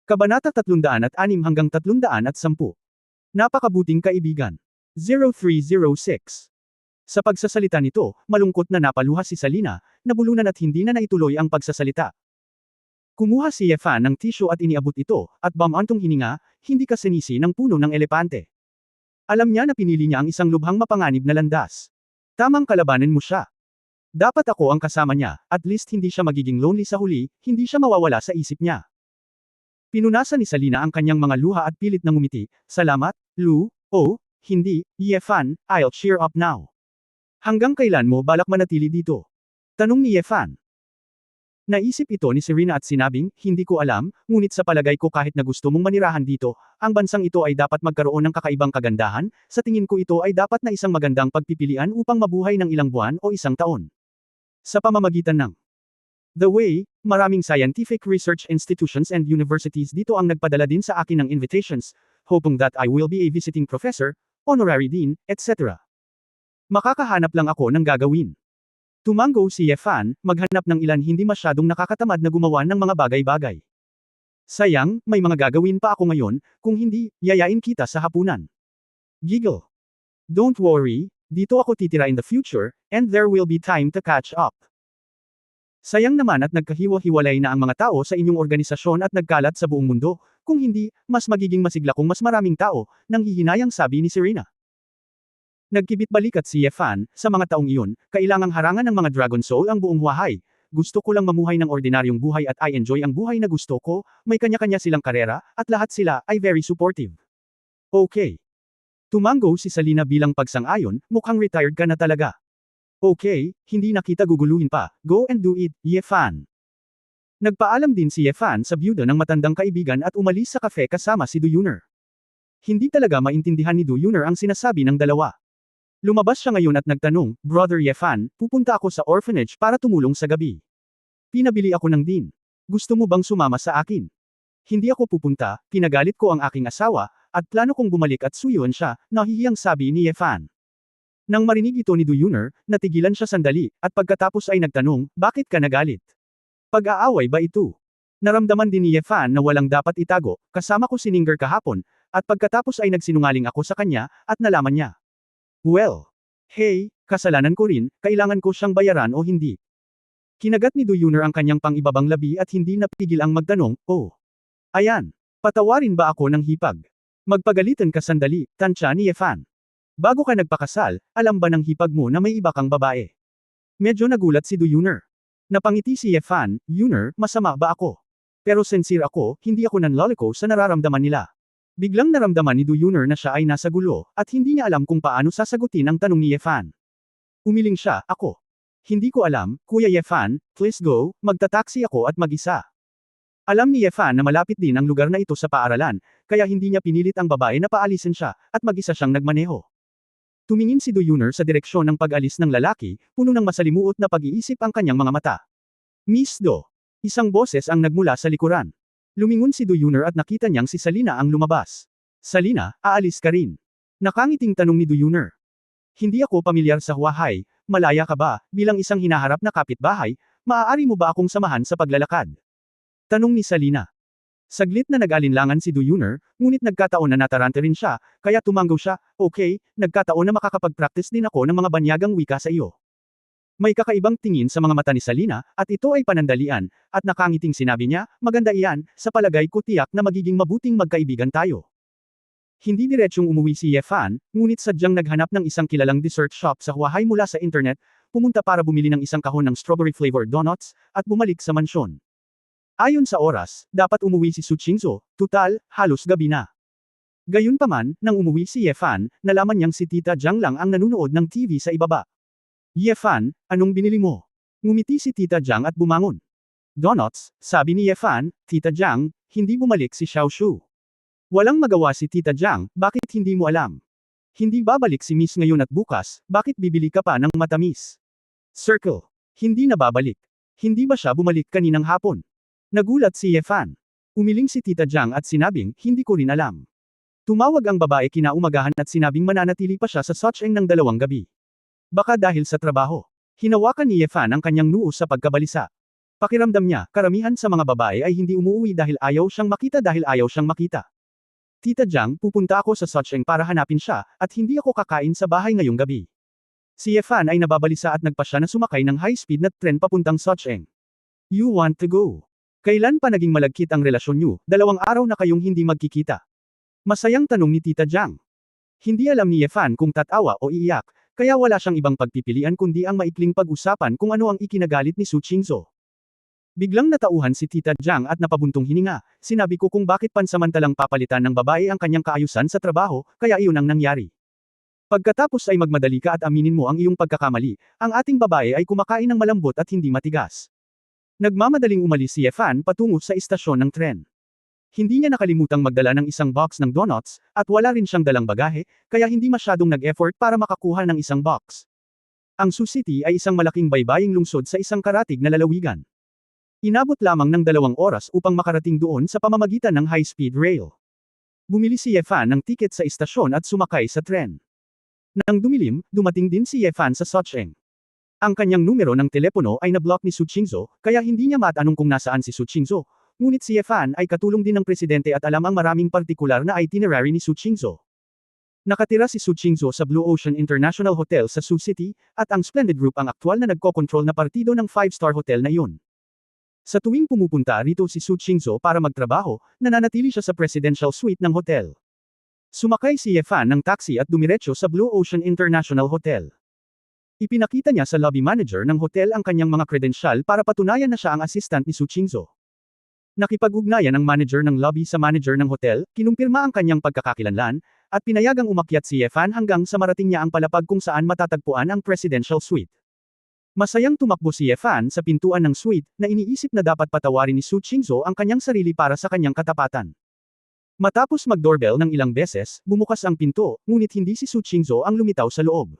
Kabanata 306 hanggang 310. Napakabuting kaibigan. 0306. Sa pagsasalita nito, malungkot na napaluha si Salina, nabulunan at hindi na naituloy ang pagsasalita. Kumuha si Yefan ng tisyo at iniabot ito, at bamantong hininga, hindi kasinisi ng puno ng elepante. Alam niya na pinili niya ang isang lubhang mapanganib na landas. Tamang kalabanin mo siya. Dapat ako ang kasama niya, at least hindi siya magiging lonely sa huli, hindi siya mawawala sa isip niya. Pinunasan ni Salina ang kanyang mga luha at pilit na ngumiti, salamat, Lu, oh, hindi, Yefan, I'll cheer up now. Hanggang kailan mo balak manatili dito? Tanong ni Yefan. Naisip ito ni Serena at sinabing, hindi ko alam, ngunit sa palagay ko kahit na gusto mong manirahan dito, ang bansang ito ay dapat magkaroon ng kakaibang kagandahan, sa tingin ko ito ay dapat na isang magandang pagpipilian upang mabuhay ng ilang buwan o isang taon. Sa pamamagitan ng The Way, maraming scientific research institutions and universities dito ang nagpadala din sa akin ng invitations, hoping that I will be a visiting professor, honorary dean, etc. Makakahanap lang ako ng gagawin. Tumango si Yefan, maghanap ng ilan hindi masyadong nakakatamad na gumawa ng mga bagay-bagay. Sayang, may mga gagawin pa ako ngayon, kung hindi, yayain kita sa hapunan. Giggle. Don't worry, dito ako titira in the future, and there will be time to catch up. Sayang naman at nagkahiwa-hiwalay na ang mga tao sa inyong organisasyon at nagkalat sa buong mundo, kung hindi, mas magiging masigla kung mas maraming tao, nang hihinayang sabi ni Serena. Nagkibit balikat si Yefan, sa mga taong iyon, kailangang harangan ng mga Dragon Soul ang buong Huahay. Gusto ko lang mamuhay ng ordinaryong buhay at I enjoy ang buhay na gusto ko, may kanya-kanya silang karera, at lahat sila ay very supportive. Okay. Tumango si Salina bilang pagsang-ayon, mukhang retired ka na talaga. Okay, hindi na kita guguluhin pa, go and do it, Yefan. Nagpaalam din si Yefan sa byuda ng matandang kaibigan at umalis sa kafe kasama si Du Yuner. Hindi talaga maintindihan ni Du Yuner ang sinasabi ng dalawa. Lumabas siya ngayon at nagtanong, Brother Yefan, pupunta ako sa orphanage para tumulong sa gabi. Pinabili ako ng din. Gusto mo bang sumama sa akin? Hindi ako pupunta, pinagalit ko ang aking asawa, at plano kong bumalik at suyuan siya, nahihiyang sabi ni Yefan. Nang marinig ito ni Du Yuner, natigilan siya sandali, at pagkatapos ay nagtanong, bakit ka nagalit? Pag-aaway ba ito? Naramdaman din ni Yefan na walang dapat itago, kasama ko si Ninger kahapon, at pagkatapos ay nagsinungaling ako sa kanya, at nalaman niya. Well, hey, kasalanan ko rin, kailangan ko siyang bayaran o hindi. Kinagat ni Du Yuner ang kanyang pang-ibabang labi at hindi napigil ang magtanong, oh. Ayan, patawarin ba ako ng hipag? Magpagalitan ka sandali, tansya ni Yefan. Bago ka nagpakasal, alam ba ng hipag mo na may iba kang babae? Medyo nagulat si Du Yuner. Napangiti si Yefan, Yuner, masama ba ako? Pero sincere ako, hindi ako nanloloko sa nararamdaman nila. Biglang naramdaman ni Du Yuner na siya ay nasa gulo, at hindi niya alam kung paano sasagutin ang tanong ni Yefan. Umiling siya, ako. Hindi ko alam, Kuya Yefan, please go, magtataksi ako at mag-isa. Alam ni Yefan na malapit din ang lugar na ito sa paaralan, kaya hindi niya pinilit ang babae na paalisin siya, at mag-isa siyang nagmaneho. Tumingin si Du Yuner sa direksyon ng pag-alis ng lalaki, puno ng masalimuot na pag-iisip ang kanyang mga mata. Miss Do. Isang boses ang nagmula sa likuran. Lumingon si Du Yuner at nakita niyang si Salina ang lumabas. Salina, aalis ka rin? Nakangiting tanong ni Du Yuner. Hindi ako pamilyar sa Huahay, malaya ka ba, bilang isang hinaharap na kapitbahay, maaari mo ba akong samahan sa paglalakad? Tanong ni Salina. Saglit na nag-alinlangan si Du Yuner, ngunit nagkataon na natarante rin siya, kaya tumango siya, okay, nagkataon na makakapag-practice din ako ng mga banyagang wika sa iyo. May kakaibang tingin sa mga mata ni Salina, at ito ay panandalian, at nakangiting sinabi niya, maganda iyan, sa palagay ko tiyak na magiging mabuting magkaibigan tayo. Hindi diretsyong umuwi si Yefan, ngunit sadyang naghanap ng isang kilalang dessert shop sa Huahay mula sa internet, pumunta para bumili ng isang kahon ng strawberry-flavored donuts, at bumalik sa mansyon. Ayon sa oras, dapat umuwi si Su Qingzuo, tutal, halos gabi na. Gayunpaman, nang umuwi si Yefan, nalaman niyang si Tita Jiang lang ang nanunood ng TV sa ibaba. Yefan, anong binili mo? Ngumiti si Tita Jiang at bumangon. Donuts, sabi ni Yefan, Tita Jiang, hindi bumalik si Xiao Shu. Walang magawa si Tita Jiang, bakit hindi mo alam? Hindi babalik si Miss ngayon at bukas, bakit bibili ka pa ng matamis? Circle. Hindi na babalik. Hindi ba siya bumalik kaninang hapon? Nagulat si Yefan. Umiling si Tita Jiang at sinabing, hindi ko rin alam. Tumawag ang babae kinaumagahan at sinabing mananatili pa siya sa Socheng ng 2 gabi. Baka dahil sa trabaho. Hinawakan ni Yefan ang kanyang noo sa pagkabalisa. Pakiramdam niya, karamihan sa mga babae ay hindi umuwi dahil ayaw siyang makita. Tita Jiang, pupunta ako sa Socheng para hanapin siya, at hindi ako kakain sa bahay ngayong gabi. Si Yefan ay nababalisa at nagpa siya na sumakay ng high-speed na tren papuntang Socheng. You want to go? Kailan pa naging malagkit ang relasyon niyo? 2 araw na kayong hindi magkikita. Masayang tanong ni Tita Jiang. Hindi alam ni Yefan kung tatawa o iiyak, kaya wala siyang ibang pagpipilian kundi ang maikling pag-usapan kung ano ang ikinagalit ni Su Qingzhou. Biglang natauhan si Tita Jiang at napabuntong hininga, sinabi ko kung bakit pansamantalang papalitan ng babae ang kanyang kaayusan sa trabaho, kaya iyon ang nangyari. Pagkatapos ay magmadali ka at aminin mo ang iyong pagkakamali, ang ating babae ay kumakain ng malambot at hindi matigas. Nagmamadaling umalis si Yefan patungo sa istasyon ng tren. Hindi niya nakalimutang magdala ng isang box ng donuts, at wala rin siyang dalang bagahe, kaya hindi masyadong nag-effort para makakuha ng isang box. Ang Su City ay isang malaking baybaying lungsod sa isang karatig na lalawigan. Inabot lamang ng 2 oras upang makarating doon sa pamamagitan ng high-speed rail. Bumili si Yefan ng tiket sa istasyon at sumakay sa tren. Nang dumilim, dumating din si Yefan sa Socheng. Ang kanyang numero ng telepono ay na-block ni Su Qingzhou, kaya hindi niya matanong kung nasaan si Su Qingzhou. Ngunit si Yefan ay katulong din ng presidente at alam ang maraming partikular na itinerary ni Su Qingzhou. Nakatira si Su Qingzhou sa Blue Ocean International Hotel sa Su City, at ang Splendid Group ang aktwal na nagkokontrol na partido ng 5-star hotel na iyon. Sa tuwing pumupunta rito si Su Qingzhou para magtrabaho, nananatili siya sa presidential suite ng hotel. Sumakay si Yefan ng taxi at dumiretso sa Blue Ocean International Hotel. Ipinakita niya sa lobby manager ng hotel ang kanyang mga kredensyal para patunayan na siya ang assistant ni Su Qingzhou. Nakipag-ugnayan ang manager ng lobby sa manager ng hotel, kinumpirma ang kanyang pagkakakilanlan, at pinayagang umakyat si Yefan hanggang sa marating niya ang palapag kung saan matatagpuan ang presidential suite. Masayang tumakbo si Yefan sa pintuan ng suite, na iniisip na dapat patawarin ni Su Qingzhou ang kanyang sarili para sa kanyang katapatan. Matapos mag-doorbell ng ilang beses, bumukas ang pinto, ngunit hindi si Su Qingzhou ang lumitaw sa loob.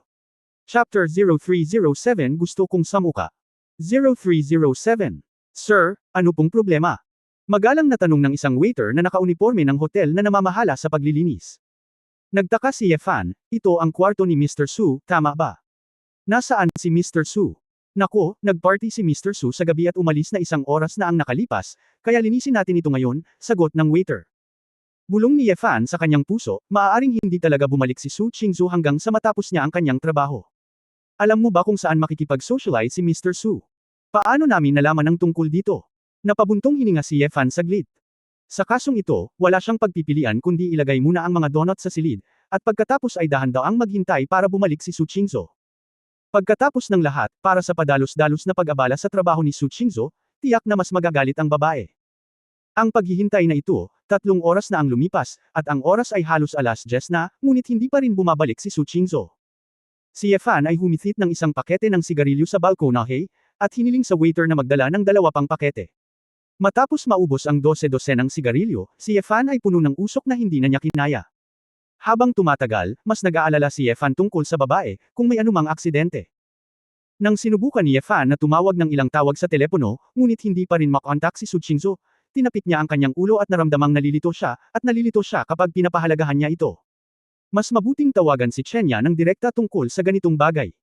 Chapter 0307 Gusto kong samuka. 0307. Sir, ano pong problema? Magalang na tanong ng isang waiter na nakauniporme ng hotel na namamahala sa paglilinis. Nagtaka si Yefan, ito ang kwarto ni Mr. Su, tama ba? Nasaan si Mr. Su? Nako, nagparty si Mr. Su sa gabi at umalis na 1 oras na ang nakalipas, kaya linisin natin ito ngayon, sagot ng waiter. Bulong ni Yefan sa kanyang puso, maaaring hindi talaga bumalik si Su Qingzhou hanggang sa matapos niya ang kanyang trabaho. Alam mo ba kung saan makikipag-socialize si Mr. Su? Paano namin nalaman ang tungkol dito? Napabuntong hininga si Yefan saglit. Sa kasong ito, wala siyang pagpipilian kundi ilagay muna ang mga donut sa silid, at pagkatapos ay dahan-daang maghintay para bumalik si Su Qingzhou. Pagkatapos ng lahat, para sa padalos-dalos na pag-abala sa trabaho ni Su Qingzhou, tiyak na mas magagalit ang babae. Ang paghihintay na ito, 3 oras na ang lumipas, at ang oras ay halos 10:00 na, ngunit hindi pa rin bumabalik si Su Qingzhou. Si Yefan ay humithit ng isang pakete ng sigarilyo sa balkonahe, at hiniling sa waiter na magdala ng 2 pang pakete. Matapos maubos ang 12 ng sigarilyo, si Yefan ay puno ng usok na hindi na niya kinaya. Habang tumatagal, mas nag-aalala si Yefan tungkol sa babae, kung may anumang aksidente. Nang sinubukan ni Yefan na tumawag ng ilang tawag sa telepono, ngunit hindi pa rin makontak si Su Qingzhou, tinapik niya ang kanyang ulo at naramdamang nalilito siya kapag pinapahalagahan niya ito. Mas mabuting tawagan si Chenya ng direkta tungkol sa ganitong bagay.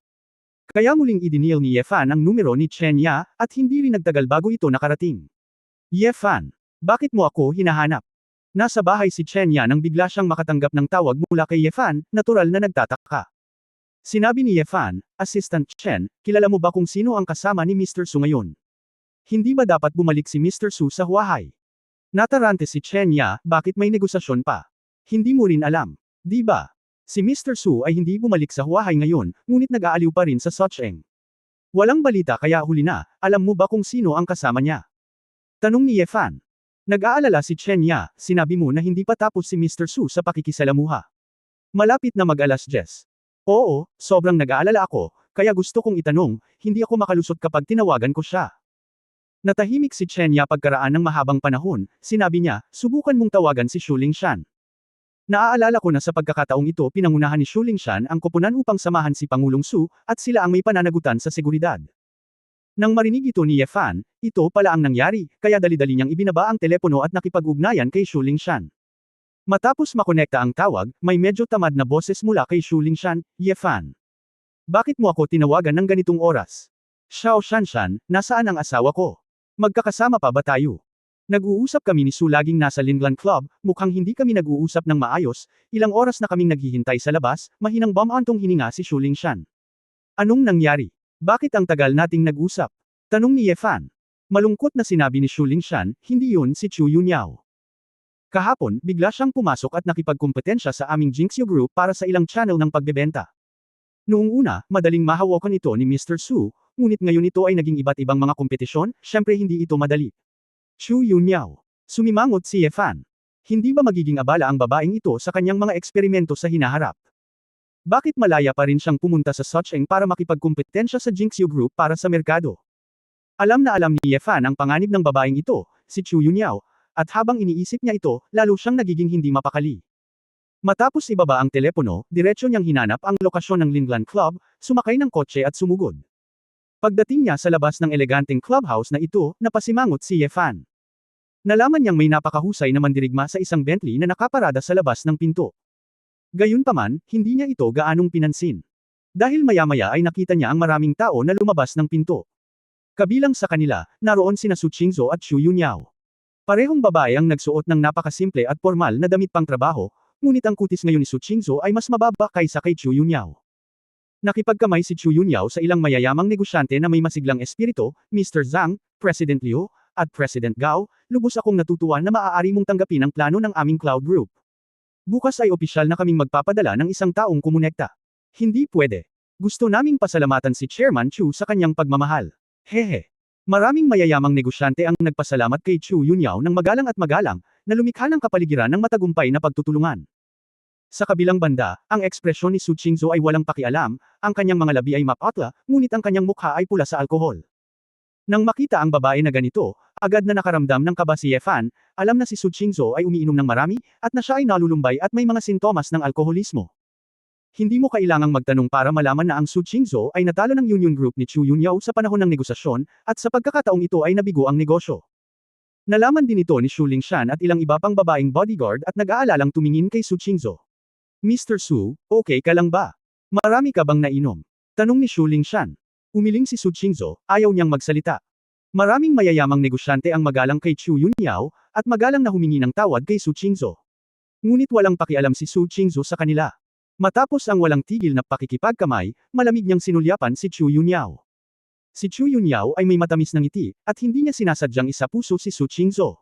Kaya muling idinial ni Yefan ang numero ni Chenya, at hindi rin nagtagal bago ito nakarating. Yefan, bakit mo ako hinahanap? Nasa bahay si Chenya nang bigla siyang makatanggap ng tawag mula kay Yefan, natural na nagtataka. Sinabi ni Yefan, Assistant Chen, kilala mo ba kung sino ang kasama ni Mr. Su ngayon? Hindi ba dapat bumalik si Mr. Su sa Huahay? Natarante si Chenya, bakit may negosasyon pa? Hindi mo rin alam, di ba? Si Mr. Su ay hindi bumalik sa Huahay ngayon, ngunit nag-aaliw pa rin sa Socheng. Walang balita kaya huli na, alam mo ba kung sino ang kasama niya? Tanong ni Yefan. Nag-aalala si Chenya, sinabi mo na hindi pa tapos si Mr. Su sa pakikisalamuha. Malapit na mag-10:00. Oo, sobrang nag-aalala ako, kaya gusto kong itanong, hindi ako makalusot kapag tinawagan ko siya. Natahimik si Chenya pagkaraan ng mahabang panahon, sinabi niya, subukan mong tawagan si Shu Lingshan. Naaalala ko na sa pagkakataong ito pinangunahan ni Shu Lingshan ang koponan upang samahan si Pangulong Su, at sila ang may pananagutan sa seguridad. Nang marinig ito ni Yefan, ito pala ang nangyari, kaya dali-dali niyang ibinaba ang telepono at nakipag-ugnayan kay Shu Lingshan. Matapos makonekta ang tawag, may medyo tamad na boses mula kay Shu Lingshan, Yefan. Bakit mo ako tinawagan ng ganitong oras? Xiao Shanshan, nasaan ang asawa ko? Magkakasama pa ba tayo? Nag-uusap kami ni Sue laging nasa Lingland Club, mukhang hindi kami nag-uusap ng maayos, ilang oras na kaming naghihintay sa labas, mahinang bumantong hininga si Shu Lingshan. Anong nangyari? Bakit ang tagal nating nag-usap? Tanong ni Ye Fan. Malungkot na sinabi ni Shu Lingshan, hindi yun si Chu Yunyao. Kahapon, bigla siyang pumasok at nakipagkumpetensya sa aming Jinxio Group para sa ilang channel ng pagbebenta. Noong una, madaling mahawakan ito ni Mr. Su, ngunit ngayon ito ay naging iba't ibang mga kompetisyon, syempre hindi ito madali. Chu Yunyao. Sumimangot si Ye Fan. Hindi ba magiging abala ang babaeng ito sa kanyang mga eksperimento sa hinaharap? Bakit malaya pa rin siyang pumunta sa Socheng para makipagkumpetensya sa Jinxio Group para sa merkado? Alam na alam ni Ye Fan ang panganib ng babaeng ito, si Chu Yunyao, at habang iniisip niya ito, lalo siyang nagiging hindi mapakali. Matapos ibaba ang telepono, diretso niyang hinanap ang lokasyon ng Lingland Club, sumakay ng kotse at sumugod. Pagdating niya sa labas ng eleganteng clubhouse na ito, napasimangot si Ye Fan. Nalaman niyang may napakahusay na mandirigma sa isang Bentley na nakaparada sa labas ng pinto. Gayunpaman, hindi niya ito gaanong pinansin. Dahil maya-maya ay nakita niya ang maraming tao na lumabas ng pinto. Kabilang sa kanila, naroon sina Su Qingzhou at Chu Yunyao. Parehong babae ang nagsuot ng napakasimple at formal na damit pang trabaho, ngunit ang kutis ngayon ni Su Qingzhou ay mas mababa kaysa kay Chu Yunyao. Nakipagkamay si Chu Yunyao sa ilang mayayamang negosyante na may masiglang espiritu, Mr. Zhang, President Liu, at President Gao, lubos akong natutuwa na maaari mong tanggapin ang plano ng aming cloud group. Bukas ay opisyal na kaming magpapadala ng isang taong kumonekta. Hindi pwede. Gusto naming pasalamatan si Chairman Chu sa kanyang pagmamahal. Hehe. Maraming mayayamang negosyante ang nagpasalamat kay Chu Yunyao ng magalang at magalang, na lumikha ng kapaligiran ng matagumpay na pagtutulungan. Sa kabilang banda, ang ekspresyon ni Su Qingzhou ay walang pakialam, ang kanyang mga labi ay mapatla, ngunit ang kanyang mukha ay pula sa alkohol. Nang makita ang babae na ganito, agad na nakaramdam ng kaba si Ye Fan, alam na si Su Qingzhou ay umiinom ng marami, at na siya ay nalulumbay at may mga sintomas ng alkoholismo. Hindi mo kailangang magtanong para malaman na ang Su Qingzhou ay natalo ng Union Group ni Chu Yunyao sa panahon ng negosasyon, at sa pagkakataong ito ay nabigo ang negosyo. Nalaman din ito ni Shu Lingshan at ilang iba pang babaeng bodyguard at nag-aalalang tumingin kay Su Qingzhou. Mr. Su, okay ka lang ba? Marami ka bang nainom? Tanong ni Shu Lingshan. Umiling si Su Qingzhou, ayaw niyang magsalita. Maraming mayayamang negosyante ang magalang kay Chu Yunyao, at magalang na humingi ng tawad kay Su Qingzhou. Ngunit walang pakialam si Su Qingzhou sa kanila. Matapos ang walang tigil na pakikipagkamay, malamig niyang sinulyapan si Chu Yunyao. Si Chu Yunyao ay may matamis na ngiti, at hindi niya sinasadyang isapuso si Su Qingzhou.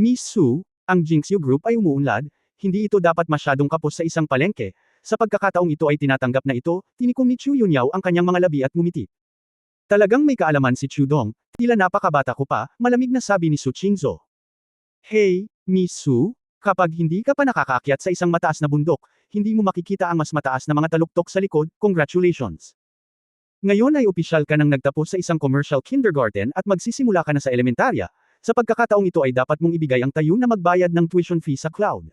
Miss Su, ang Jinxio Group ay umuunlad, hindi ito dapat masyadong kapos sa isang palengke, sa pagkakataong ito ay tinatanggap na ito, tinikom ni Chu Yunyao ang kanyang mga labi at ngumiti. Talagang may kaalaman si Chu Dong, tila napakabata ko pa, malamig na sabi ni Su Qingzhou. Hey, Miss Su, kapag hindi ka pa nakakaakyat sa isang mataas na bundok, hindi mo makikita ang mas mataas na mga taluktok sa likod, congratulations. Ngayon ay opisyal ka nang nagtapos sa isang commercial kindergarten at magsisimula ka na sa elementarya, sa pagkakataong ito ay dapat mong ibigay ang tayo na magbayad ng tuition fee sa cloud.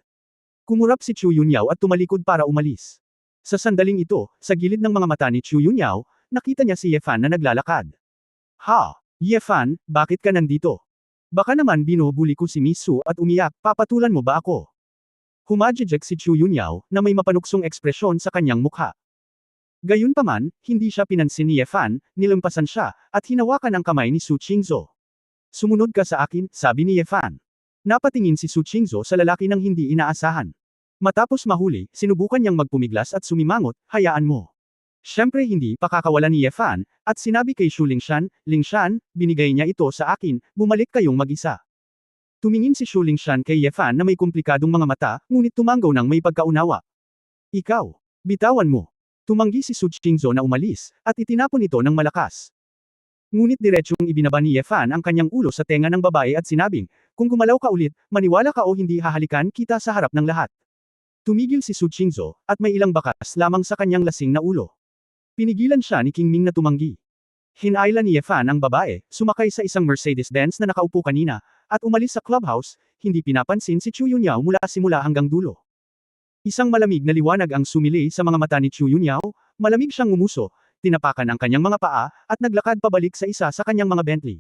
Kumurap si Chu Yunyao at tumalikod para umalis. Sa sandaling ito, sa gilid ng mga mata ni Chu Yunyao, nakita niya si Ye Fan na naglalakad. Ha! Ye Fan, bakit ka nandito? Baka naman binubuli ko si Miss Su at umiyak, papatulan mo ba ako? Humajijek si Chu Yunyao, na may mapanuksong ekspresyon sa kanyang mukha. Gayunpaman, hindi siya pinansin ni Ye Fan, nilampasan siya, at hinawakan ang kamay ni Su Qingzhou. Sumunod ka sa akin, sabi ni Ye Fan. Napatingin si Su Qingzhou sa lalaki nang hindi inaasahan. Matapos mahuli, sinubukan niyang magpumiglas at sumimangot, hayaan mo. Siyempre hindi pakakawalan ni Ye Fan, at sinabi kay Shu Lingshan, Lingshan, binigay niya ito sa akin, bumalik kayong mag-isa. Tumingin si Shu Lingshan kay Ye Fan na may komplikadong mga mata, ngunit tumanggaw ng may pagkaunawa. Ikaw, bitawan mo. Tumanggi si Su Qingzhou na umalis, at itinapon ito ng malakas. Ngunit diretsyong ibinaba ni Ye Fan ang kanyang ulo sa tenga ng babae at sinabing, kung gumalaw ka ulit, maniwala ka o hindi hahalikan kita sa harap ng lahat. Tumigil si Su Qingzhou, at may ilang bakas lamang sa kanyang lasing na ulo. Pinigilan siya ni King Ming na tumanggi. Hinayla ni Ye Fan ang babae, sumakay sa isang Mercedes-Benz na nakaupo kanina, at umalis sa clubhouse, hindi pinapansin si Chu Yunyao mula simula hanggang dulo. Isang malamig na liwanag ang sumili sa mga mata ni Chu Yunyao, malamig siyang ngumuso, tinapakan ang kanyang mga paa, at naglakad pabalik sa isa sa kanyang mga Bentley.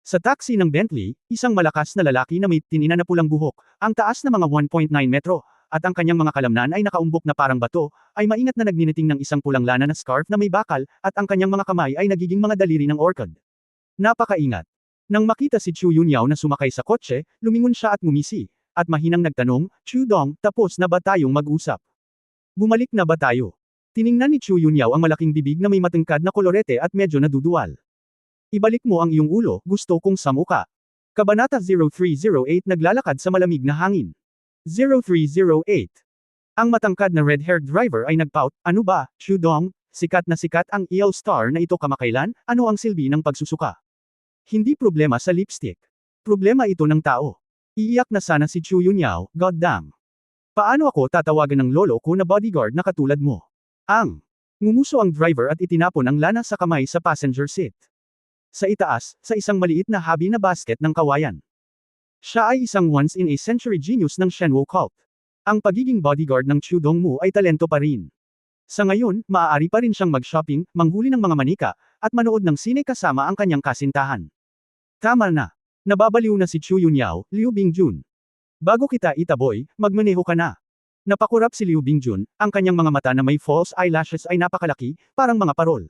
Sa taxi ng Bentley, isang malakas na lalaki na may tinina na pulang buhok, ang taas na mga 1.9 metro, at ang kanyang mga kalamnan ay nakaumbok na parang bato, ay maingat na nagniniting ng isang pulang lana na scarf na may bakal, at ang kanyang mga kamay ay nagiging mga daliri ng orchid. Napakaingat. Nang makita si Chu Yunyao na sumakay sa kotse, lumingon siya at ngumisi, at mahinang nagtanong, Chu Dong, tapos na ba tayong mag-usap? Bumalik na ba tayo? Tiningnan ni Chu Yunyao ang malaking bibig na may matangkad na kolorete at medyo naduduwal. Ibalik mo ang iyong ulo, gusto kong samuka. Kabanata 0308 naglalakad sa malamig na hangin. 0308. Ang matangkad na red-haired driver ay nagpout, ano ba, Chu Dong, sikat na sikat ang EL star na ito kamakailan, ano ang silbi ng pagsusuka? Hindi problema sa lipstick. Problema ito ng tao. Iiyak na sana si Chu Yunyao, goddamn. Paano ako tatawagan ng lolo ko na bodyguard na katulad mo? Ngumuso ang driver at itinapon ang lana sa kamay sa passenger seat. Sa itaas, sa isang maliit na habi na basket ng kawayan. Siya ay isang once-in-a-century genius ng Shenwo cult. Ang pagiging bodyguard ng Chu Dongmu ay talento pa rin. Sa ngayon, maaari pa rin siyang mag-shopping, manghuli ng mga manika, at manood ng sine kasama ang kanyang kasintahan. Tama na. Nababaliw na si Chu Yunyao, Liu Bingjun. Bago kita itaboy, magmaneho ka na. Napakurap si Liu Bingjun, ang kanyang mga mata na may false eyelashes ay napakalaki, parang mga parol.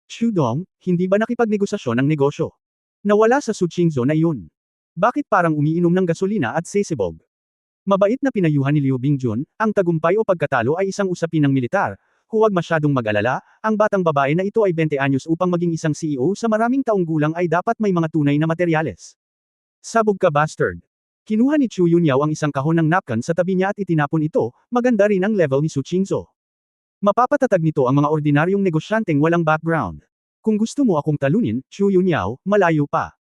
Chu Dong, hindi ba nakipagnegosasyon ang negosyo? Nawala sa Suqingzhou na iyon. Bakit parang umiinom ng gasolina at sesibog? Mabait na pinayuhan ni Liu Bingjun, ang tagumpay o pagkatalo ay isang usapin ng militar. Huwag masyadong mag-alala, ang batang babae na ito ay 20 anyos upang maging isang CEO sa maraming taong gulang ay dapat may mga tunay na materyales. Sabog ka bastard. Kinuha ni Chu Yunyao ang isang kahon ng napkin sa tabi niya at itinapon ito, maganda rin ang level ni Suqingzhou. Mapapatatag nito ang mga ordinaryong negosyanteng walang background. Kung gusto mo akong talunin, Chu Yunyao, malayo pa.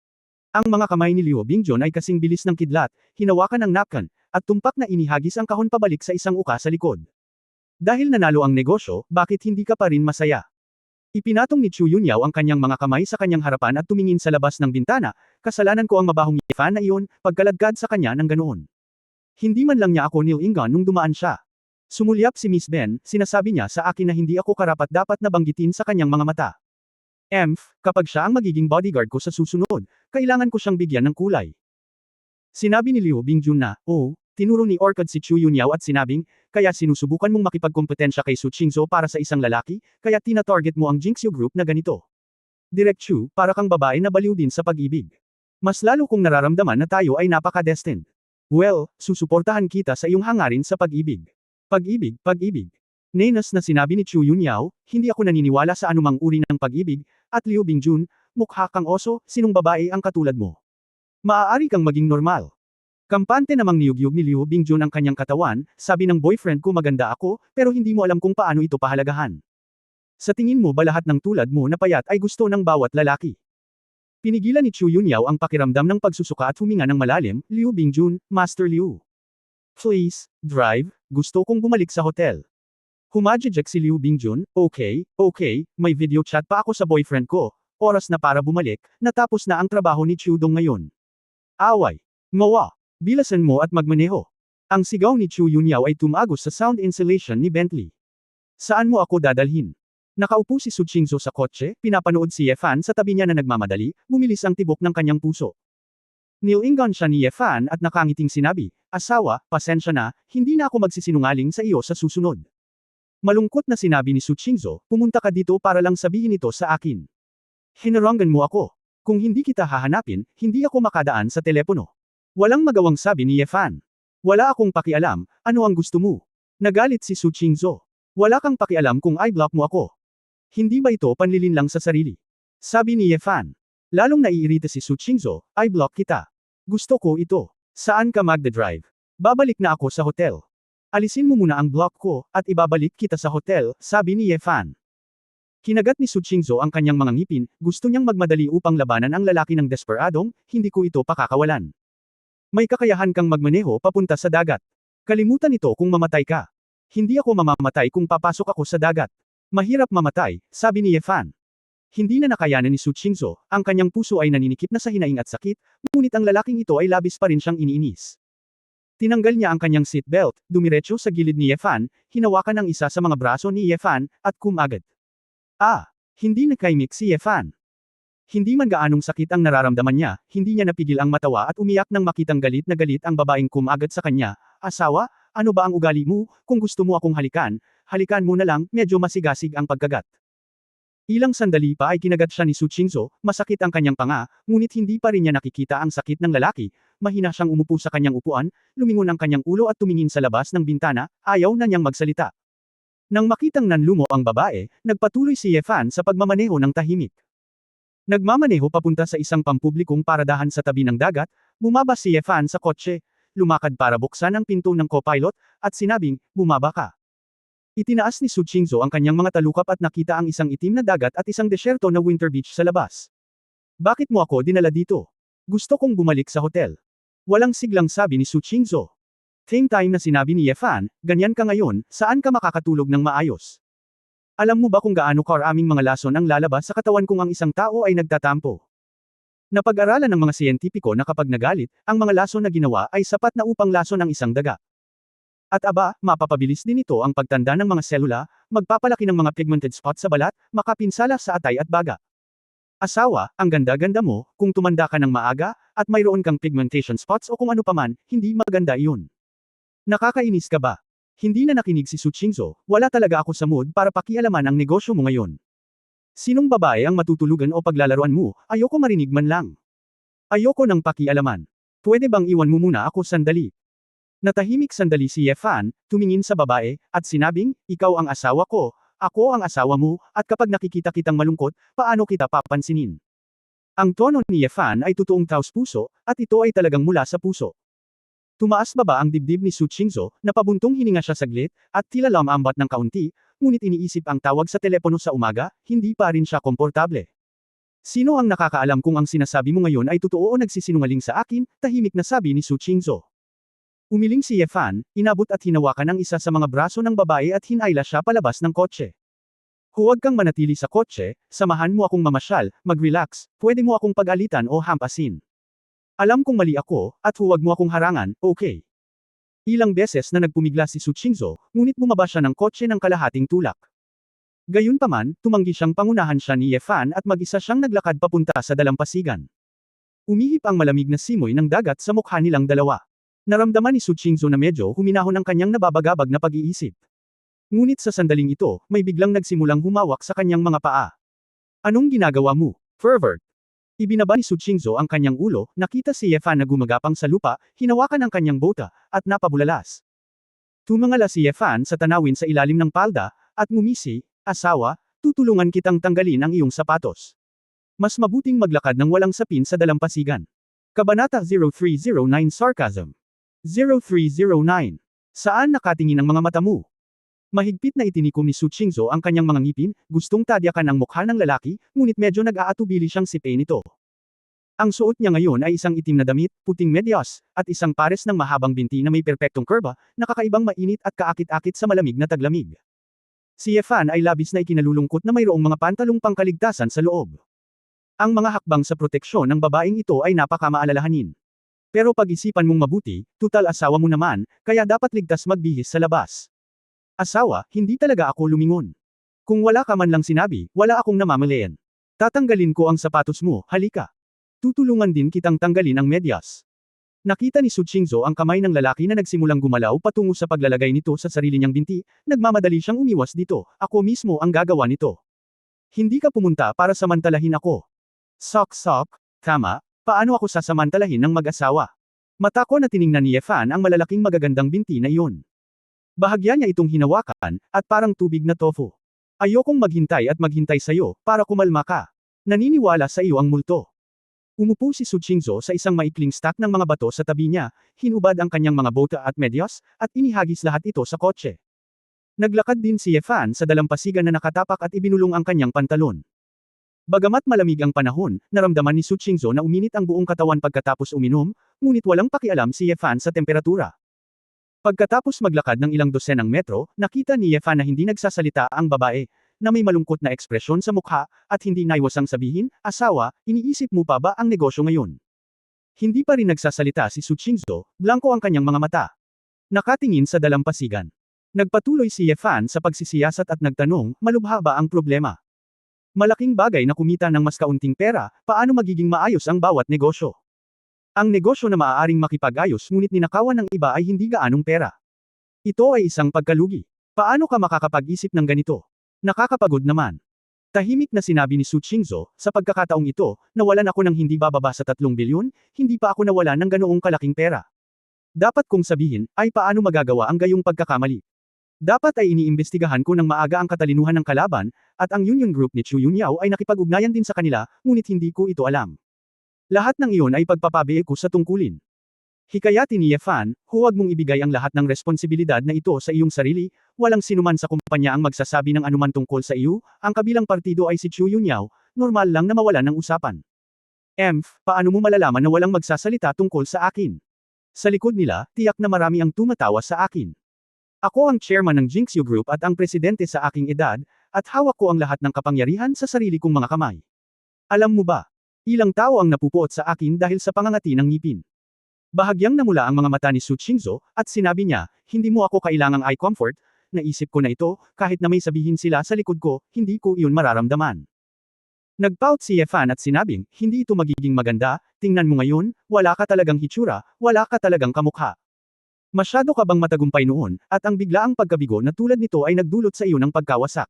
Ang mga kamay ni Liu Bingjun ay kasing bilis ng kidlat, hinawakan ang napkin, at tumpak na inihagis ang kahon pabalik sa isang uka sa likod. Dahil nanalo ang negosyo, bakit hindi ka pa rin masaya? Ipinatong ni Chu Yunyao ang kanyang mga kamay sa kanyang harapan at tumingin sa labas ng bintana, kasalanan ko ang mabahong fan na iyon, pagkaladkad sa kanya ng ganoon. Hindi man lang niya ako nilingan nung dumaan siya. Sumulyap si Miss Ben, sinasabi niya sa akin na hindi ako karapat-dapat na banggitin sa kanyang mga mata. Kapag siya ang magiging bodyguard ko sa susunod, kailangan ko siyang bigyan ng kulay. Sinabi ni Liu Bingjun na, tinuro ni Orchid si Chu Yunyao at sinabing, kaya sinusubukan mong makipagkompetensya kay Suqingzhou para sa isang lalaki, kaya tina-target mo ang Jinxiu Group na ganito. Direct Chu, para kang babae na baliw din sa pag-ibig. Mas lalo kong nararamdaman na tayo ay napaka-destined. Well, susuportahan kita sa iyong hangarin sa pag-ibig. Pag-ibig, pag-ibig. Nenas na sinabi ni Chu Yunyao, hindi ako naniniwala sa anumang uri ng pag-ibig, at Liu Bingjun, mukha kang oso, sinong babae ang katulad mo? Maaari kang maging normal. Kampante namang niyugyug ni Liu Bingjun ang kanyang katawan, sabi ng boyfriend ko maganda ako, pero hindi mo alam kung paano ito pahalagahan. Sa tingin mo ba lahat ng tulad mo na payat ay gusto ng bawat lalaki? Pinigilan ni Chu Yunyao ang pakiramdam ng pagsusuka at huminga ng malalim, Liu Bingjun, Master Liu. Please, drive, gusto kong bumalik sa hotel. Humajijek si Liu Bingjun, okay, may video chat pa ako sa boyfriend ko, oras na para bumalik, natapos na ang trabaho ni Chu Dong ngayon. Away. Mawa. Bilasan mo at magmaneho. Ang sigaw ni Chu Yunyao ay tumagos sa sound insulation ni Bentley. Saan mo ako dadalhin? Nakaupo si Suqingzhou sa kotse, pinapanood si Ye Fan sa tabi niya na nagmamadali, bumilis ang tibok ng kanyang puso. Nilingon siya ni Ye Fan at nakangiting sinabi, asawa, pasensya na, hindi na ako magsisinungaling sa iyo sa susunod. Malungkot na sinabi ni Suqingzhou, pumunta ka dito para lang sabihin ito sa akin. Hinarangan mo ako. Kung hindi kita hahanapin, hindi ako makadaan sa telepono. Walang magawang sabi ni Ye Fan. Wala akong pakialam, ano ang gusto mo? Nagalit si Suqingzhou. Wala kang pakialam kung i-block mo ako. Hindi ba ito panlilin lang sa sarili? Sabi ni Ye Fan. Lalong naiirita si Suqingzhou, i-block kita. Gusto ko ito. Saan ka magdadrive? Babalik na ako sa hotel. Alisin mo muna ang block ko, at ibabalik kita sa hotel, sabi ni Ye Fan. Kinagat ni Suqingzhou ang kanyang mga ngipin, gusto niyang magmadali upang labanan ang lalaki ng desperadong, hindi ko ito pakakawalan. May kakayahan kang magmaneho papunta sa dagat. Kalimutan ito kung mamatay ka. Hindi ako mamamatay kung papasok ako sa dagat. Mahirap mamatay, sabi ni Ye Fan. Hindi na nakayanan ni Suqingzhou, ang kanyang puso ay naninikip na sa hinaing at sakit, ngunit ang lalaking ito ay labis pa rin siyang iniinis. Tinanggal niya ang kanyang seatbelt, dumiretso sa gilid ni Ye Fan, hinawakan ang isa sa mga braso ni Ye Fan, at kumagad. Hindi nakaimik si Ye Fan. Hindi man gaanong sakit ang nararamdaman niya, hindi niya napigil ang matawa at umiyak nang makitang galit na galit ang babaeng kumagad sa kanya. Asawa, ano ba ang ugali mo? Kung gusto mo akong halikan, halikan mo na lang, medyo masigasig ang pagkagat. Ilang sandali pa ay kinagat siya ni Su Qingzhou, masakit ang kanyang panga, ngunit hindi pa rin niya nakikita ang sakit ng lalaki, mahina siyang umupo sa kanyang upuan, lumingon ang kanyang ulo at tumingin sa labas ng bintana, ayaw na niyang magsalita. Nang makitang nanlumo ang babae, nagpatuloy si Ye Fan sa pagmamaneho ng tahimik. Nagmamaneho papunta sa isang pampublikong paradahan sa tabi ng dagat, bumaba si Ye Fan sa kotse, lumakad para buksan ang pinto ng co-pilot, at sinabing, bumaba ka. Itinaas ni Su Qingzhou ang kanyang mga talukap at nakita ang isang itim na dagat at isang desyerto na winter beach sa labas. Bakit mo ako dinala dito? Gusto kong bumalik sa hotel. Walang siglang sabi ni Su Qingzhou. Same time na sinabi ni Ye Fan, ganyan ka ngayon, saan ka makakatulog ng maayos? Alam mo ba kung gaano karaming mga lason ang lalabas sa katawan kung ang isang tao ay nagtatampo? Napag-aralan ng mga siyentipiko na kapag nagalit, ang mga lason na ginawa ay sapat na upang lason ang isang daga. At aba, mapapabilis din ito ang pagtanda ng mga selula, magpapalaki ng mga pigmented spot sa balat, makapinsala sa atay at baga. Asawa, ang ganda-ganda mo, kung tumanda ka ng maaga, at mayroon kang pigmentation spots o kung ano paman, hindi maganda iyon. Nakakainis ka ba? Hindi na nakinig si Su Qingzhou, wala talaga ako sa mood para pakialaman ang negosyo mo ngayon. Sinong babae ang matutulugan o paglalaruan mo, ayoko marinig man lang. Ayoko ng pakialaman. Pwede bang iwan mo muna ako sandali? Natahimik sandali si Ye Fan, tumingin sa babae, at sinabing, ikaw ang asawa ko, ako ang asawa mo, at kapag nakikita kitang malungkot, paano kita papansinin? Ang tono ni Ye Fan ay totoong taos-puso, at ito ay talagang mula sa puso. Tumaas baba ang dibdib ni Su Qingzhou, napabuntong hininga siya saglit, at tila lamambat ng kaunti, ngunit iniisip ang tawag sa telepono sa umaga, hindi pa rin siya komportable. Sino ang nakakaalam kung ang sinasabi mo ngayon ay totoo o nagsisinungaling sa akin, tahimik na sabi ni Su Qingzhou. Umiling si Ye Fan, inabot at hinawakan ang isa sa mga braso ng babae at hinayla siya palabas ng kotse. Huwag kang manatili sa kotse, samahan mo akong mamasyal, mag-relax, pwede mo akong pag-alitan o hampasin. Alam kong mali ako, at huwag mo akong harangan, okay? Ilang beses na nagpumigla si Su Qingzhou, ngunit bumaba siya ng kotse ng kalahating tulak. Gayunpaman, tumanggi siyang pangunahan siya ni Ye Fan at mag-isa siyang naglakad papunta sa dalampasigan. Umihip ang malamig na simoy ng dagat sa mukha nilang dalawa. Naramdaman ni Su Qingzhou na medyo huminahon ang kanyang nababagabag na pag-iisip. Ngunit sa sandaling ito, may biglang nagsimulang humawak sa kanyang mga paa. Anong ginagawa mo? Pervert! Ibinaba ni Su Qingzhou ang kanyang ulo, nakita si Ye Fan na gumagapang sa lupa, hinawakan ang kanyang bota, at napabulalas. Tumangala si Ye Fan sa tanawin sa ilalim ng palda, at ngumisi, asawa, tutulungan kitang tanggalin ang iyong sapatos. Mas mabuting maglakad ng walang sapin sa dalampasigan. Kabanata 0309 Sarcasm 0309. Saan nakatingin ang mga mata mo? Mahigpit na itinikom ni Su Qingzhou ang kanyang mga ngipin, gustong tadyakan ang mukha ng lalaki, ngunit medyo nag-aatubili siyang sipin nito. Ang suot niya ngayon ay isang itim na damit, puting medyas, at isang pares ng mahabang binti na may perpektong kurba, nakakaibang mainit at kaakit-akit sa malamig na taglamig. Si Ye Fan ay labis na ikinalulungkot na mayroong mga pantalong pangkaligtasan sa loob. Ang mga hakbang sa proteksyon ng babaeng ito ay napakamaalalahanin. Pero pag-isipan mong mabuti, tutal asawa mo naman, kaya dapat ligtas magbihis sa labas. Asawa, hindi talaga ako lumingon. Kung wala ka man lang sinabi, wala akong namamalayan. Tatanggalin ko ang sapatos mo, halika. Tutulungan din kitang tanggalin ang medyas. Nakita ni Su Qingzhou ang kamay ng lalaki na nagsimulang gumalaw patungo sa paglalagay nito sa sarili niyang binti, nagmamadali siyang umiwas dito, ako mismo ang gagawa nito. Hindi ka pumunta para samantalahin ako. Sok-sok, tama, paano ako sasamantalahin ng mag-asawa? Mata ko na tiningnan ni Ye Fan ang malalaking magagandang binti na iyon. Bahagya niya itong hinawakan, at parang tubig na tofu. Ayokong maghintay at maghintay sa'yo, para kumalma ka. Naniniwala sa iyo ang multo. Umupo si Su Qingzhou sa isang maikling stack ng mga bato sa tabi niya, hinubad ang kanyang mga bota at medyas, at inihagis lahat ito sa kotse. Naglakad din si Ye Fan sa dalampasigan na nakatapak at ibinulong ang kanyang pantalon. Bagamat malamig ang panahon, naramdaman ni Su Qingzhou na uminit ang buong katawan pagkatapos uminom, ngunit walang pakialam si Ye Fan sa temperatura. Pagkatapos maglakad ng ilang dosenang metro, nakita ni Ye Fan na hindi nagsasalita ang babae, na may malungkot na ekspresyon sa mukha, at hindi naiwasang sabihin, asawa, iniisip mo pa ba ang negosyo ngayon? Hindi pa rin nagsasalita si Su Qingzhou, blanko ang kanyang mga mata. Nakatingin sa dalampasigan. Nagpatuloy si Ye Fan sa pagsisiyasat at nagtanong, malubha ba ang problema? Malaking bagay na kumita ng mas kaunting pera, paano magiging maayos ang bawat negosyo? Ang negosyo na maaaring makipag-ayos ngunit ninakawan ng iba ay hindi gaanong pera. Ito ay isang pagkalugi. Paano ka makakapag-isip ng ganito? Nakakapagod naman. Tahimik na sinabi ni Su Qingzhou, sa pagkakataong ito, nawalan ako ng hindi bababa sa 3 bilyon, hindi pa ako nawalan ng ganoong kalaking pera. Dapat kong sabihin, ay paano magagawa ang gayong pagkakamali. Dapat ay iniimbestigahan ko ng maaga ang katalinuhan ng kalaban, at ang Union Group ni Chu Yunyao ay nakipag-ugnayan din sa kanila, ngunit hindi ko ito alam. Lahat ng iyon ay pagpapabiik ko sa tungkulin. Hikayatin ni Ye Fan, huwag mong ibigay ang lahat ng responsibilidad na ito sa iyong sarili, walang sinuman sa kumpanya ang magsasabi ng anuman tungkol sa iyo, ang kabilang partido ay si Chu Yunyao, normal lang na mawalan ng usapan. Paano mo malalaman na walang magsasalita tungkol sa akin? Sa likod nila, tiyak na marami ang tumatawa sa akin. Ako ang chairman ng Jinxiu Group at ang presidente sa aking edad, at hawak ko ang lahat ng kapangyarihan sa sarili kong mga kamay. Alam mo ba? Ilang tao ang napupuot sa akin dahil sa pangangati ng ngipin. Bahagyang namula ang mga mata ni Su Qingzhou, at sinabi niya, hindi mo ako kailangang eye comfort, naisip ko na ito, kahit na may sabihin sila sa likod ko, hindi ko iyon mararamdaman. Nagpout si Ye Fan at sinabing, hindi ito magiging maganda, tingnan mo ngayon, wala ka talagang hitsura, wala ka talagang kamukha. Masyado ka bang matagumpay noon, at ang biglaang pagkabigo na tulad nito ay nagdulot sa iyo ng pagkawasak.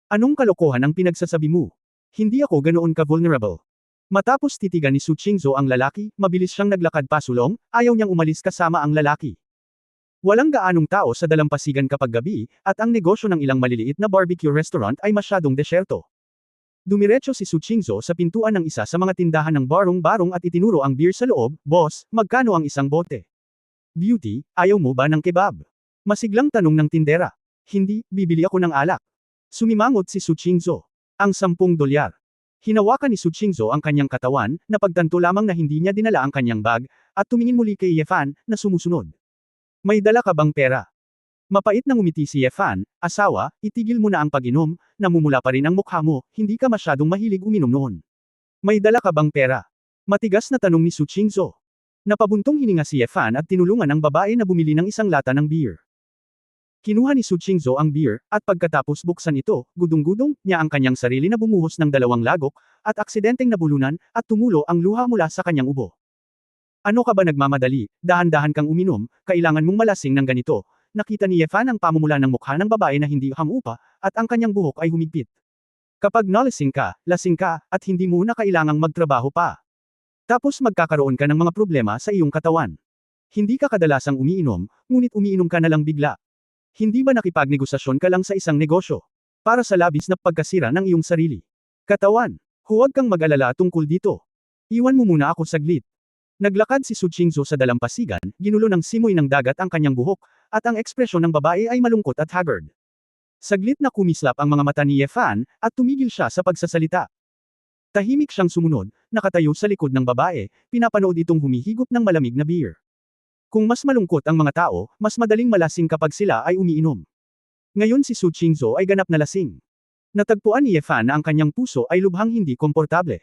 Anong kalokohan ang pinagsasabi mo? Hindi ako ganoon ka-vulnerable. Matapos titigan ni Su Qingzhou ang lalaki, mabilis siyang naglakad pasulong, ayaw niyang umalis kasama ang lalaki. Walang gaanong tao sa dalampasigan kapag gabi, at ang negosyo ng ilang maliliit na barbecue restaurant ay masyadong desyerto. Dumiretso si Su Qingzhou sa pintuan ng isa sa mga tindahan ng barong-barong at itinuro ang beer sa loob, boss, magkano ang isang bote? Beauty, ayaw mo ba ng kebab? Masiglang tanong ng tindera. Hindi, bibili ako ng alak. Sumimangot si Su Qingzhou. Ang $10. Hinawakan ni Su Qingzhou ang kanyang katawan, napagtanto lamang na hindi niya dinala ang kanyang bag, at tumingin muli kay Ye Fan, na sumusunod. May dala ka bang pera? Mapait na ngumiti si Ye Fan, asawa, itigil mo na ang pag-inom, namumula pa rin ang mukha mo, hindi ka masyadong mahilig uminom noon. May dala ka bang pera? Matigas na tanong ni Su Qingzhou. Napabuntong hininga si Ye Fan at tinulungan ang babae na bumili ng isang lata ng beer. Kinuha ni Su Qingzhou ang beer, at pagkatapos buksan ito, gudong-gudong niya ang kanyang sarili na bumuhos ng 2 lagok, at aksidenteng nabulunan, at tumulo ang luha mula sa kanyang ubo. Ano ka ba nagmamadali, dahan-dahan kang uminom, kailangan mong malasing ng ganito. Nakita ni Ye Fan ang pamumula ng mukha ng babae na hindi hamupa, at ang kanyang buhok ay humigpit. Kapag nalasing ka, lasing ka, at hindi mo na kailangang magtrabaho pa. Tapos magkakaroon ka ng mga problema sa iyong katawan. Hindi ka kadalasang umiinom, ngunit umiinom ka na lang bigla. Hindi ba nakipagnegosasyon ka lang sa isang negosyo? Para sa labis na pagkasira ng iyong sarili. Katawan, huwag kang mag-alala tungkol dito. Iwan mo muna ako saglit. Naglakad si Su Qingzhou sa dalampasigan, ginulo ng simoy ng dagat ang kanyang buhok, at ang ekspresyon ng babae ay malungkot at haggard. Saglit na kumislap ang mga mata ni Ye Fan, at tumigil siya sa pagsasalita. Tahimik siyang sumunod, nakatayo sa likod ng babae, pinapanood itong humihigop ng malamig na beer. Kung mas malungkot ang mga tao, mas madaling malasing kapag sila ay umiinom. Ngayon si Su Qingzhou ay ganap na lasing. Natagpuan ni Ye Fan na ang kanyang puso ay lubhang hindi komportable.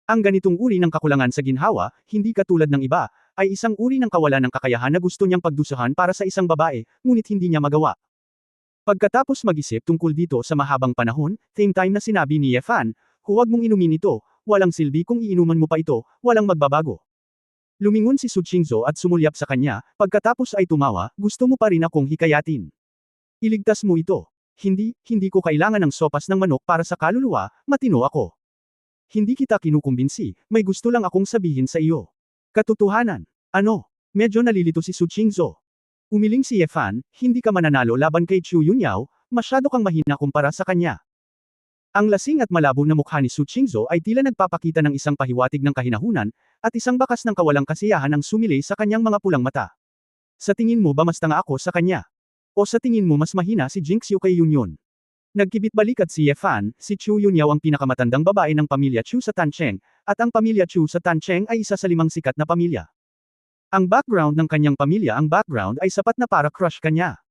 Ang ganitong uri ng kakulangan sa ginhawa, hindi katulad ng iba, ay isang uri ng kawalan ng kakayahan na gusto niyang pagdusahan para sa isang babae, ngunit hindi niya magawa. Pagkatapos mag-isip tungkol dito sa mahabang panahon, same time na sinabi ni Ye Fan, huwag mong inumin ito, walang silbi kung iinuman mo pa ito, walang magbabago. Lumingon si Su Qingzhou at sumulyap sa kanya, pagkatapos ay tumawa, gusto mo pa rin akong hikayatin. Iligtas mo ito. Hindi ko kailangan ng sopas ng manok para sa kaluluwa, matino ako. Hindi kita kinukumbinsi, may gusto lang akong sabihin sa iyo. Katotohanan. Ano? Medyo nalilito si Su Qingzhou. Umiling si Ye Fan, hindi ka mananalo laban kay Chu Yunyao, masyado kang mahina kumpara sa kanya. Ang lasing at malabo na mukha ni Su Qingzhou ay tila nagpapakita ng isang pahiwatig ng kahinahunan, at isang bakas ng kawalang kasiyahan ang sumilay sa kanyang mga pulang mata. Sa tingin mo ba mas tanga ako sa kanya? O sa tingin mo mas mahina si Jinxiu kay Yunyon? Nagkibit balikat si Ye Fan, si Chu Yunyao ang pinakamatandang babae ng pamilya Chu sa Tancheng, at ang pamilya Chu sa Tancheng ay isa sa 5 sikat na pamilya. Ang background ng kanyang pamilya ang background ay sapat na para crush kanya.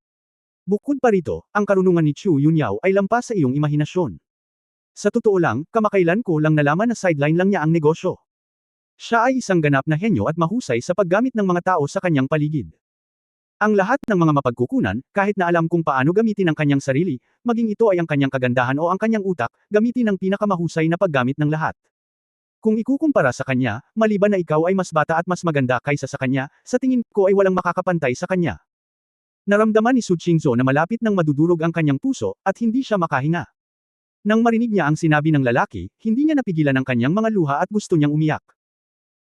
Bukod pa rito, ang karunungan ni Chu Yunyao ay lampas sa iyong imahinasyon. Sa totoo lang, kamakailan ko lang nalaman na sideline lang niya ang negosyo. Siya ay isang ganap na henyo at mahusay sa paggamit ng mga tao sa kanyang paligid. Ang lahat ng mga mapagkukunan, kahit na alam kung paano gamitin ang kanyang sarili, maging ito ay ang kanyang kagandahan o ang kanyang utak, gamitin ang pinakamahusay na paggamit ng lahat. Kung ikukumpara sa kanya, maliban na ikaw ay mas bata at mas maganda kaysa sa kanya, sa tingin ko ay walang makakapantay sa kanya. Naramdaman ni Su Qingzhou na malapit nang madudurog ang kanyang puso, at hindi siya makahinga. Nang marinig niya ang sinabi ng lalaki, hindi niya napigilan ang kanyang mga luha at gusto niyang umiyak.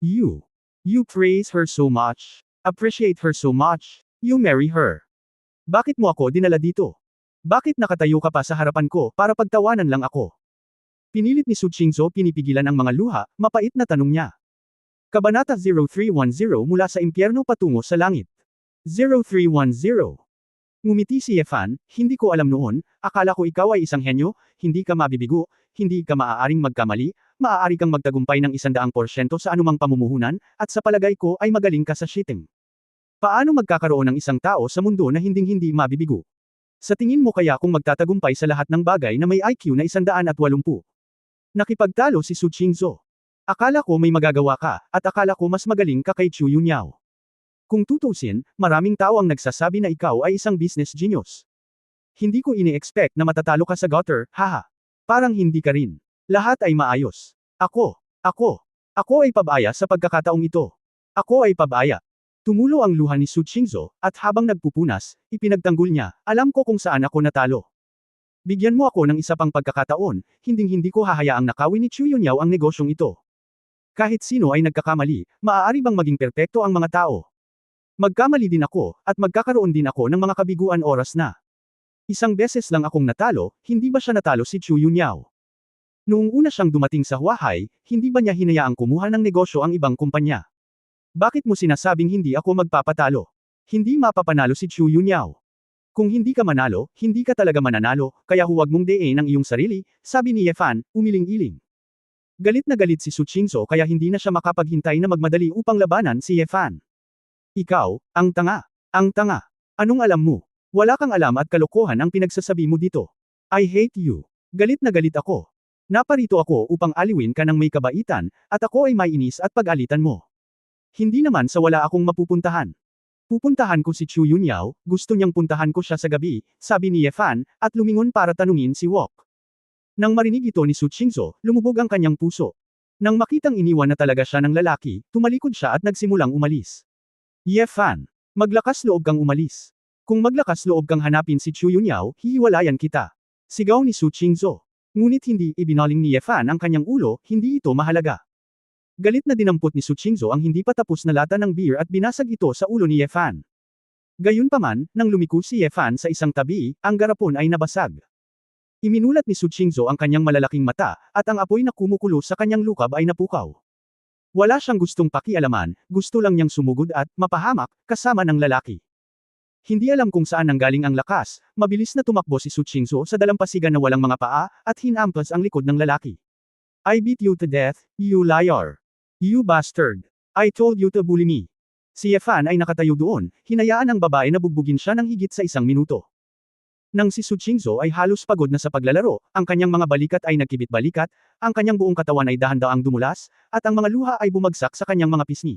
You praise her so much. Appreciate her so much. You marry her. Bakit mo ako dinala dito? Bakit nakatayo ka pa sa harapan ko para pagtawanan lang ako? Pinilit ni Su Qingzhou pinipigilan ang mga luha, mapait na tanong niya. Kabanata 0310 mula sa impyerno patungo sa langit. 0310. Ngumiti si Ye Fan, hindi ko alam noon, akala ko ikaw ay isang henyo, hindi ka mabibigo, hindi ka maaaring magkamali, maaari kang magtagumpay ng 100% sa anumang pamumuhunan, at sa palagay ko ay magaling ka sa shitting. Paano magkakaroon ng isang tao sa mundo na hinding-hindi mabibigo? Sa tingin mo kaya kung magtatagumpay sa lahat ng bagay na may IQ na 180? Nakipagtalo si Su Qingzhou. Akala ko may magagawa ka, at akala ko mas magaling ka kay Chu Yunyao. Kung tutusin, maraming tao ang nagsasabi na ikaw ay isang business genius. Hindi ko ini-expect na matatalo ka sa gutter, haha. Parang hindi ka rin. Lahat ay maayos. Ako ay pabaya sa pagkakataong ito. Ako ay pabaya. Tumulo ang luha ni Su Qingzhou, at habang nagpupunas, ipinagtanggol niya, alam ko kung saan ako natalo. Bigyan mo ako ng isa pang pagkakataon, hinding-hindi ko hahayaang nakawin ni Chu Yunyao ang negosyong ito. Kahit sino ay nagkakamali, maaari bang maging perpekto ang mga tao? Magkamali din ako, at magkakaroon din ako ng mga kabiguan oras na. Isang beses lang akong natalo, hindi ba siya natalo si Chu Yunyao? Noong una siyang dumating sa Huahai, hindi ba niya hinayaang kumuha ng negosyo ang ibang kumpanya? Bakit mo sinasabing hindi ako magpapatalo? Hindi mapapanalo si Chu Yunyao. Kung hindi ka manalo, hindi ka talaga mananalo, kaya huwag mong dein ang iyong sarili, sabi ni Ye Fan, umiling-iling. Galit na galit si Su Qingzhou kaya hindi na siya makapaghintay na magmadali upang labanan si Ye Fan. Ikaw, ang tanga. Ang tanga. Anong alam mo? Wala kang alam at kalokohan ang pinagsasabi mo dito. I hate you. Galit na galit ako. Naparito ako upang aliwin ka ng may kabaitan, at ako ay mainis at pag-alitan mo. Hindi naman sa wala akong mapupuntahan. Pupuntahan ko si Chu Yunyao, gusto niyang puntahan ko siya sa gabi, sabi ni Ye Fan, at lumingon para tanungin si Wok. Nang marinig ito ni Su Qingzhou, lumubog ang kanyang puso. Nang makitang iniwan na talaga siya ng lalaki, tumalikod siya at nagsimulang umalis. Ye Fan, maglakas loob kang umalis. Kung maglakas loob kang hanapin si Chu Yunyao, hihiwalayan kita. Sigaw ni Su Qingzhou. Ngunit hindi ibinaling ni Ye Fan ang kanyang ulo, hindi ito mahalaga. Galit na dinampot ni Su Qingzhou ang hindi pa tapos na lata ng beer at binasag ito sa ulo ni Ye Fan. Gayunpaman, nang lumiko si Ye Fan sa isang tabi, ang garapon ay nabasag. Iminulat ni Su Qingzhou ang kanyang malalaking mata, at ang apoy na kumukulo sa kanyang lukab ay napukaw. Wala siyang gustong pakialaman, gusto lang niyang sumugod at mapahamak, kasama ng lalaki. Hindi alam kung saan nanggaling ang lakas, mabilis na tumakbo si Su Qingzhou sa dalampasigan na walang mga paa, at hinampas ang likod ng lalaki. I beat you to death, you liar. You bastard. I told you to bully me. Si Ye Fan ay nakatayo doon, hinayaan ang babae na bugbugin siya ng higit sa 1 minuto. Nang si Su Qingzhou ay halos pagod na sa paglalaro, ang kanyang mga balikat ay nagkibit-balikat, ang kanyang buong katawan ay dahan-daang dumulas, at ang mga luha ay bumagsak sa kanyang mga pisngi.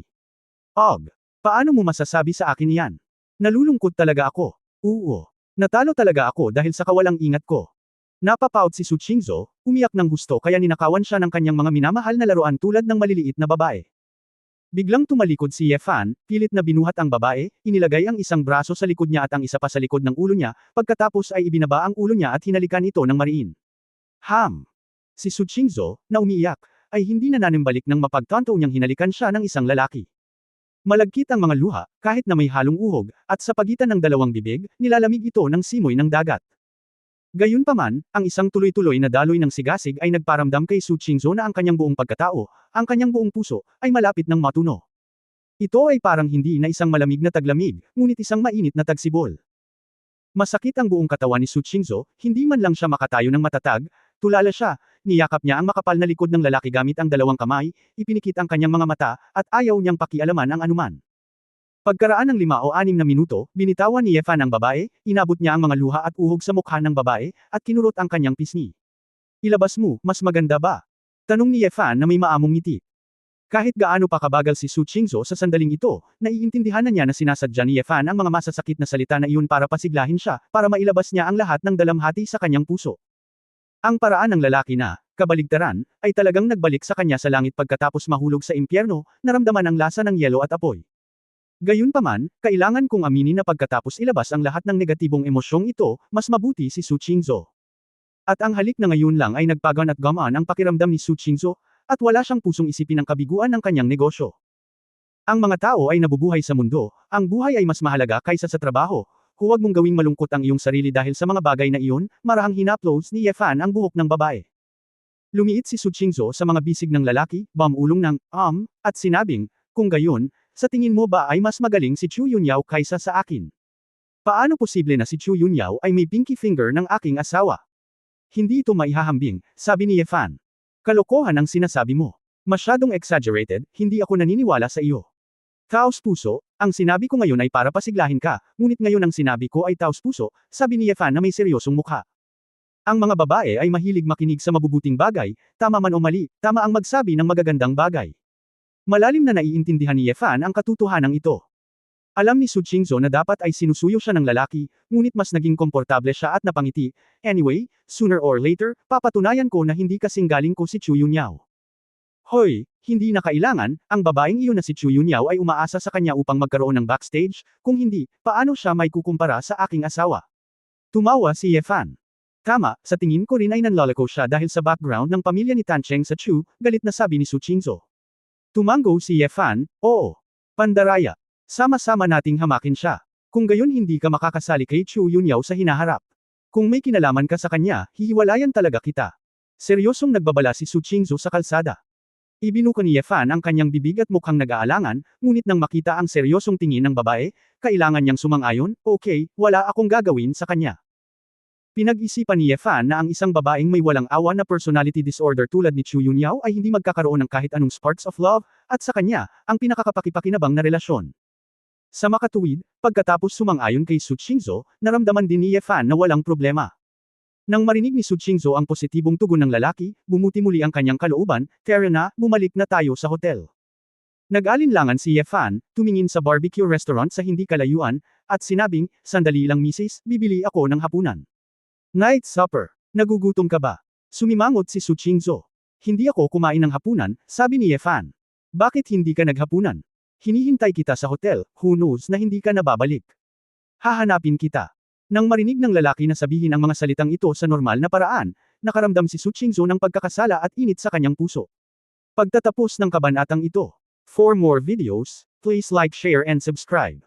Og! Paano mo masasabi sa akin yan? Nalulungkot talaga ako. Oo. Natalo talaga ako dahil sa kawalang ingat ko. Napapout si Su Qingzhou, umiyak ng gusto kaya ninakawan siya ng kanyang mga minamahal na laruan tulad ng maliliit na babae. Biglang tumalikod si Ye Fan, pilit na binuhat ang babae, inilagay ang isang braso sa likod niya at ang isa pa sa likod ng ulo niya, pagkatapos ay ibinaba ang ulo niya at hinalikan ito ng mariin. Si Su Qingzhou, na umiiyak, ay hindi na nanimbalik nang mapagtanto niyang hinalikan siya ng isang lalaki. Malagkit ang mga luha, kahit na may halong uhog, at sa pagitan ng dalawang bibig, nilalamig ito ng simoy ng dagat. Gayunpaman, ang isang tuloy-tuloy na daloy ng sigasig ay nagparamdam kay Su Qingzhou na ang kanyang buong pagkatao, ang kanyang buong puso, ay malapit ng matuno. Ito ay parang hindi na isang malamig na taglamig, ngunit isang mainit na tagsibol. Masakit ang buong katawan ni Su Qingzhou, hindi man lang siya makatayo ng matatag, tulala siya, niyakap niya ang makapal na likod ng lalaki gamit ang dalawang kamay, ipinikit ang kanyang mga mata, at ayaw niyang pakialaman ang anuman. Pagkaraan ng 5 o 6 na minuto, binitawan ni Ye Fan ang babae, inabot niya ang mga luha at uhog sa mukha ng babae, at kinurot ang kanyang pisngi. Ilabas mo, mas maganda ba? Tanong ni Ye Fan na may maamong ngiti. Kahit gaano pa kabagal si Su Qingzhou sa sandaling ito, naiintindihan na niya na sinasadya ni Ye Fan ang mga masasakit na salita na iyon para pasiglahin siya, para mailabas niya ang lahat ng dalamhati sa kanyang puso. Ang paraan ng lalaki na, kabaligtaran, ay talagang nagbalik sa kanya sa langit pagkatapos mahulog sa impyerno, naramdaman ang lasa ng yelo at apoy. Gayunpaman, kailangan kong aminin na pagkatapos ilabas ang lahat ng negatibong emosyong ito, mas mabuti si Su Qingzhou. At ang halik na ngayon lang ay nagpagan at gamaan ang pakiramdam ni Su Qingzhou, at wala siyang pusong isipin ang kabiguan ng kanyang negosyo. Ang mga tao ay nabubuhay sa mundo, ang buhay ay mas mahalaga kaysa sa trabaho. Huwag mong gawing malungkot ang iyong sarili dahil sa mga bagay na iyon, marahang hinaplos ni Ye Fan ang buhok ng babae. Lumiit si Su Qingzhou sa mga bisig ng lalaki, bamulong ng, at sinabing, kung gayon, sa tingin mo ba ay mas magaling si Chu Yunyao kaysa sa akin? Paano posible na si Chu Yunyao ay may pinky finger ng aking asawa? Hindi ito maihahambing, sabi ni Ye Fan. Kalokohan ang sinasabi mo. Masyadong exaggerated, hindi ako naniniwala sa iyo. Taos puso, ang sinabi ko ngayon ay para pasiglahin ka, ngunit ngayon ang sinabi ko ay taos puso, sabi ni Ye Fan na may seryosong mukha. Ang mga babae ay mahilig makinig sa mabubuting bagay, tama man o mali, tama ang magsabi ng magagandang bagay. Malalim na naiintindihan ni Ye Fan ang katotohanan ito. Alam ni Su Qingzhou na dapat ay sinusuyo siya ng lalaki, ngunit mas naging komportable siya at napangiti. Anyway, sooner or later, papatunayan ko na hindi kasing galing ko si Chu Yunyao. Hoy, hindi na kailangan, ang babaeng iyon na si Chu Yunyao ay umaasa sa kanya upang magkaroon ng backstage, kung hindi, paano siya may kukumpara sa aking asawa? Tumawa si Ye Fan. Tama, sa tingin ko rin ay nanloloko siya dahil sa background ng pamilya ni Tan Cheng sa Chu, galit na sabi ni Su Qingzhou. Tumango si Ye Fan, oo. Pandaraya. Sama-sama nating hamakin siya. Kung gayon hindi ka makakasali kay Chu Yunyao sa hinaharap. Kung may kinalaman ka sa kanya, hihiwalayan talaga kita. Seryosong nagbabala si Su Qingzhou sa kalsada. Ibinuka ni Ye Fan ang kanyang bibig at mukhang nag-aalangan, ngunit nang makita ang seryosong tingin ng babae, kailangan niyang sumang-ayon, okay, wala akong gagawin sa kanya. Pinag-isipan ni Ye Fan na ang isang babaeng may walang awa na personality disorder tulad ni Chu Yunyao ay hindi magkakaroon ng kahit anong sparks of love, at sa kanya, ang pinakakapakipakinabang na relasyon. Sa makatuwid, pagkatapos sumang-ayon kay Su Qingzhou, naramdaman din ni Ye Fan na walang problema. Nang marinig ni Su Qingzhou ang positibong tugon ng lalaki, bumuti muli ang kanyang kalooban, kaya na, bumalik na tayo sa hotel. Nag-alinlangan si Ye Fan, tumingin sa barbecue restaurant sa hindi kalayuan, at sinabing, sandali lang misis, bibili ako ng hapunan. Night supper. Nagugutom ka ba? Sumimangot si Su Qingzhou. Hindi ako kumain ng hapunan, sabi ni Ye Fan. Bakit hindi ka naghapunan? Hinihintay kita sa hotel, who knows na hindi ka nababalik. Hahanapin kita. Nang marinig ng lalaki na sabihin ang mga salitang ito sa normal na paraan, nakaramdam si Su Qingzhou ng pagkakasala at init sa kanyang puso. Pagtatapos ng kabanatang ito. For more videos, please like, share and subscribe.